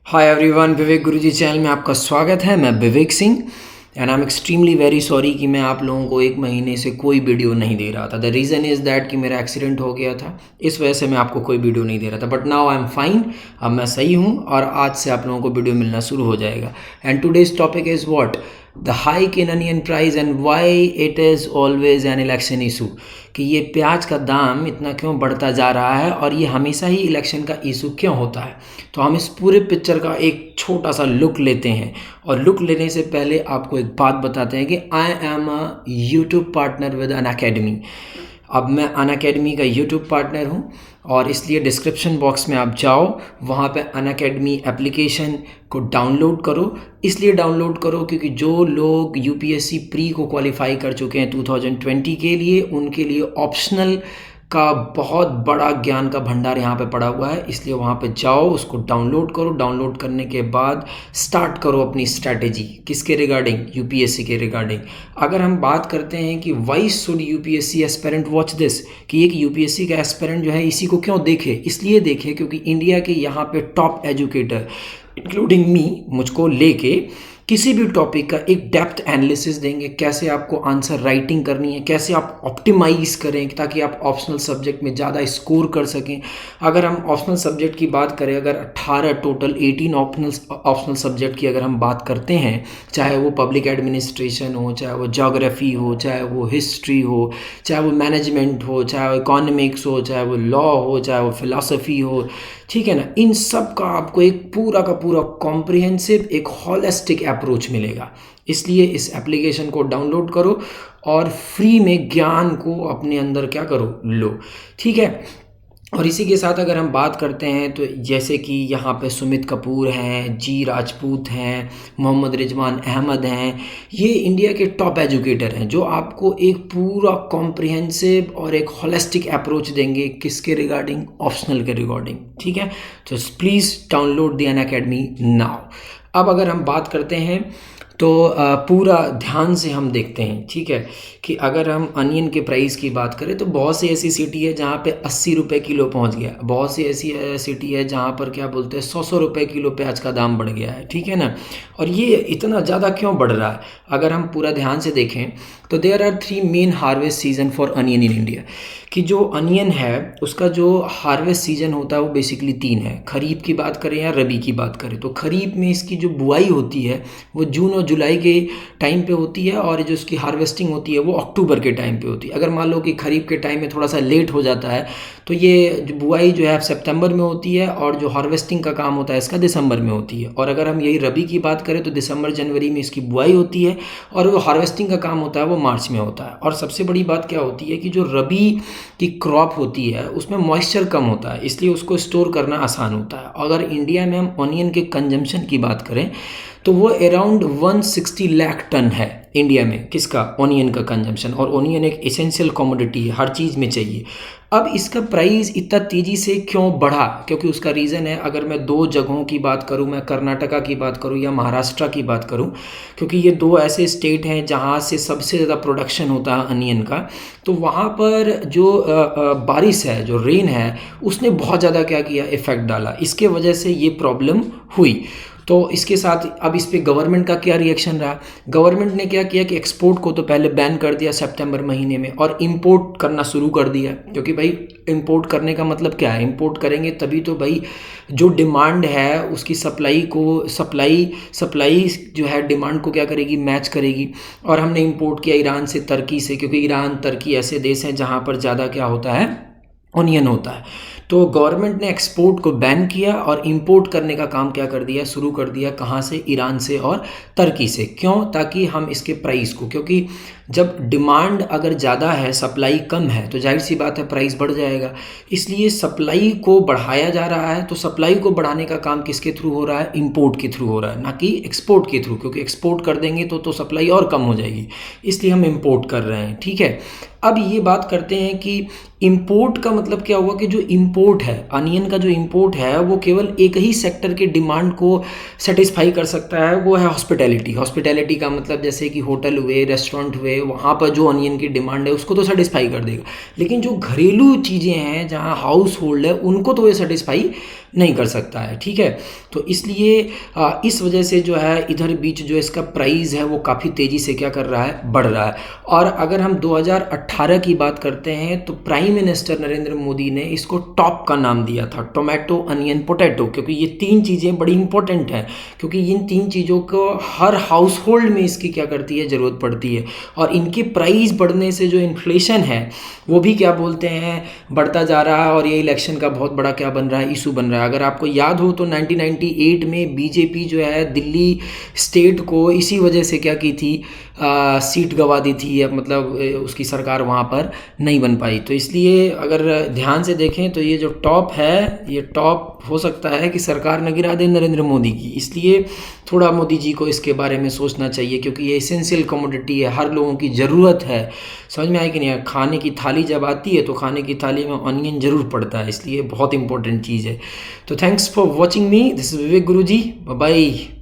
Hi everyone, विवेक गुरुजी channel में आपका स्वागत है। मैं Vivek Singh and I am extremely very sorry कि मैं आप लोगों को एक महीने से कोई वीडियो नहीं दे रहा था। द रीज़न इज़ दैट कि मेरा एक्सीडेंट हो गया था, इस वजह से मैं आपको कोई वीडियो नहीं दे रहा था। But now I am fine, अब मैं सही हूँ और आज से आप लोगों को वीडियो मिलना शुरू हो जाएगा। And today's topic is what the hike in onion price and why it is always an election issue, कि ये प्याज का दाम इतना क्यों बढ़ता जा रहा है और ये हमेशा ही इलेक्शन का इशू क्यों होता है। तो हम इस पूरे पिक्चर का एक छोटा सा लुक लेते हैं और लुक लेने से पहले आपको एक बात बताते हैं कि I am a YouTube partner with Unacademy. अब मैं अनअकैडमी का यूट्यूब पार्टनर हूँ और इसलिए डिस्क्रिप्शन बॉक्स में आप जाओ, वहाँ पे अनअकैडमी एप्लीकेशन को डाउनलोड करो। इसलिए डाउनलोड करो क्योंकि जो लोग यूपीएससी प्री को क्वालिफाई कर चुके हैं 2020 के लिए, उनके लिए ऑप्शनल का बहुत बड़ा ज्ञान का भंडार यहाँ पे पड़ा हुआ है। इसलिए वहाँ पे जाओ, उसको डाउनलोड करो। डाउनलोड करने के बाद स्टार्ट करो अपनी स्ट्रैटेजी। किसके रिगार्डिंग? यूपीएससी के रिगार्डिंग। अगर हम बात करते हैं कि why should UPSC aspirant watch this, कि एक यूपीएससी का एस्पिरेंट जो है इसी को क्यों देखे? इसलिए देखे क्योंकि इंडिया के यहाँ पे टॉप एजुकेटर इंक्लूडिंग मी, मुझको लेके किसी भी टॉपिक का एक डेप्थ एनालिसिस देंगे। कैसे आपको आंसर राइटिंग करनी है, कैसे आप ऑप्टिमाइज करें ताकि आप ऑप्शनल सब्जेक्ट में ज़्यादा स्कोर कर सकें। अगर हम ऑप्शनल सब्जेक्ट की बात करें, अगर 18 टोटल 18 ऑप्शनल सब्जेक्ट की अगर हम बात करते हैं, चाहे वो पब्लिक एडमिनिस्ट्रेशन हो, चाहे वो ज्योग्राफी हो, चाहे वो हिस्ट्री हो, चाहे वो मैनेजमेंट हो, चाहे वो इकोनॉमिक्स हो, चाहे वो लॉ हो, चाहे वो फिलॉसफी हो, ठीक है ना, इन सब का आपको एक पूरा का पूरा कॉम्प्रिहेंसिव एक हॉलिस्टिक अप्रोच मिलेगा। इसलिए इस एप्लीकेशन को डाउनलोड करो और फ्री में ज्ञान को अपने अंदर क्या करो, लो, ठीक है। और इसी के साथ अगर हम बात करते हैं तो जैसे कि यहाँ पे सुमित कपूर हैं, जी राजपूत हैं, मोहम्मद रिजवान अहमद हैं, ये इंडिया के टॉप एजुकेटर हैं जो आपको एक पूरा कॉम्प्रिहेंसिव और एक होलिस्टिक अप्रोच देंगे। किसके रिगार्डिंग? ऑप्शनल के रिगार्डिंग, ठीक है। तो please download the Unacademy now. अब अगर हम बात करते हैं तो पूरा ध्यान से हम देखते हैं, ठीक है, कि अगर हम अनियन के प्राइस की बात करें तो बहुत सी ऐसी सिटी है जहाँ पे 80 रुपये किलो पहुँच गया। बहुत सी ऐसी सिटी है जहाँ पर क्या बोलते हैं 100 रुपये किलो प्याज का दाम बढ़ गया है, ठीक है ना। और ये इतना ज़्यादा क्यों बढ़ रहा है? अगर हम पूरा ध्यान से देखें तो there are 3 main harvest season for onion in India, कि जो अनियन है उसका जो हार्वेस्ट सीजन होता है वो बेसिकली 3 है। खरीफ की बात करें या रबी की बात करें तो खरीफ में इसकी जो बुआई होती है वो जून और जुलाई के टाइम पे होती है और जो इसकी हार्वेस्टिंग होती है वो अक्टूबर के टाइम पे होती है। अगर मान लो कि खरीफ के टाइम में थोड़ा सा लेट हो जाता है तो ये जो बुआई जो है सितंबर में होती है और जो हार्वेस्टिंग का काम होता है इसका दिसंबर में होती है। और अगर हम यही रबी की बात करें तो दिसंबर जनवरी में इसकी बुआई होती है और वो हार्वेस्टिंग का काम होता है वो मार्च में होता है। और सबसे बड़ी बात क्या होती है कि जो रबी की क्रॉप होती है उसमें मॉइस्चर कम होता है, इसलिए उसको स्टोर करना आसान होता है। अगर इंडिया में हम ऑनियन के कंजम्पशन की बात करें तो वो अराउंड 160 लाख टन है इंडिया में। किसका? ऑनियन का कंजम्पशन। और ऑनियन एक एसेंशियल कमोडिटी है, हर चीज़ में चाहिए। अब इसका प्राइस इतना तेज़ी से क्यों बढ़ा? क्योंकि उसका रीज़न है, अगर मैं 2 जगहों की बात करूं, मैं कर्नाटका की बात करूं या महाराष्ट्र की बात करूं, क्योंकि ये 2 ऐसे स्टेट हैं जहां से सबसे ज़्यादा प्रोडक्शन होता है अनियन का। तो वहाँ पर जो बारिश है, जो रेन है, उसने बहुत ज़्यादा क्या किया, इफ़ेक्ट डाला। इसके वजह से ये प्रॉब्लम हुई। तो इसके साथ अब इस पे गवर्नमेंट का क्या रिएक्शन रहा? गवर्नमेंट ने क्या किया कि एक्सपोर्ट को तो पहले बैन कर दिया सितंबर महीने में और इंपोर्ट करना शुरू कर दिया। क्योंकि भाई इंपोर्ट करने का मतलब क्या है? इंपोर्ट करेंगे तभी तो भाई जो डिमांड है उसकी सप्लाई जो है डिमांड को क्या करेगी, मैच करेगी। और हमने इंपोर्ट किया ईरान से, तुर्की से, क्योंकि ईरान तुर्की ऐसे देश हैं जहाँ पर ज़्यादा क्या होता है, ऑनियन होता है। तो गवर्नमेंट ने एक्सपोर्ट को बैन किया और इंपोर्ट करने का काम क्या कर दिया, शुरू कर दिया। कहाँ से? ईरान से और तुर्की से। क्यों? ताकि हम इसके प्राइस को, क्योंकि जब डिमांड अगर ज़्यादा है, सप्लाई कम है, तो जाहिर सी बात है प्राइस बढ़ जाएगा। इसलिए सप्लाई को बढ़ाया जा रहा है। तो सप्लाई को बढ़ाने का काम किसके थ्रू हो रहा है? इंपोर्ट के थ्रू हो रहा है, ना कि एक्सपोर्ट के थ्रू। क्योंकि एक्सपोर्ट कर देंगे तो सप्लाई और कम हो जाएगी, इसलिए हम इंपोर्ट कर रहे हैं, ठीक है। अब ये बात करते हैं कि इंपोर्ट का मतलब क्या हुआ, कि जो इंपोर्ट है, अनियन का जो इंपोर्ट है वो केवल एक ही सेक्टर के डिमांड को सेटिस्फाई कर सकता है, वो है हॉस्पिटैलिटी। हॉस्पिटैलिटी का मतलब जैसे कि होटल हुए, रेस्टोरेंट हुए, वहाँ पर जो अनियन की डिमांड है उसको तो सेटिस्फाई कर देगा, लेकिन जो घरेलू चीज़ें हैं जहाँ हाउस होल्ड है उनको तो ये सेटिस्फाई नहीं कर सकता है। ठीक है, तो इसलिए इस वजह से जो है इधर बीच जो इसका प्राइस है वो काफ़ी तेज़ी से क्या कर रहा है, बढ़ रहा है। और अगर हम 2018 की बात करते हैं तो प्राइम मिनिस्टर नरेंद्र मोदी ने इसको टॉप का नाम दिया था, टोमेटो अनियन पोटैटो, क्योंकि ये तीन चीज़ें बड़ी इंपॉर्टेंट हैं, क्योंकि इन तीन चीज़ों को हर हाउस होल्ड में इसकी क्या करती है, ज़रूरत पड़ती है। और इनके प्राइस बढ़ने से जो इन्फ्लेशन है वो भी क्या बोलते हैं, बढ़ता जा रहा है, और ये इलेक्शन का बहुत बड़ा क्या बन रहा है, इशू बन रहा है। अगर आपको याद हो तो 1998 में बीजेपी जो है दिल्ली स्टेट को इसी वजह से क्या की थी, सीट गंवा दी थी, या मतलब उसकी सरकार वहाँ पर नहीं बन पाई। तो इसलिए अगर ध्यान से देखें तो ये जो टॉप है, ये टॉप हो सकता है कि सरकार न गिरा दे नरेंद्र मोदी की। इसलिए थोड़ा मोदी जी को इसके बारे में सोचना चाहिए, क्योंकि ये एसेंशियल कमोडिटी है, हर लोगों की ज़रूरत है। समझ में आया कि नहीं? खाने की थाली जब आती है तो खाने की थाली में ऑनियन ज़रूर पड़ता है, इसलिए बहुत इंपॉर्टेंट चीज़ है। तो thanks for watching me, this is Vivek Guruji, bye bye.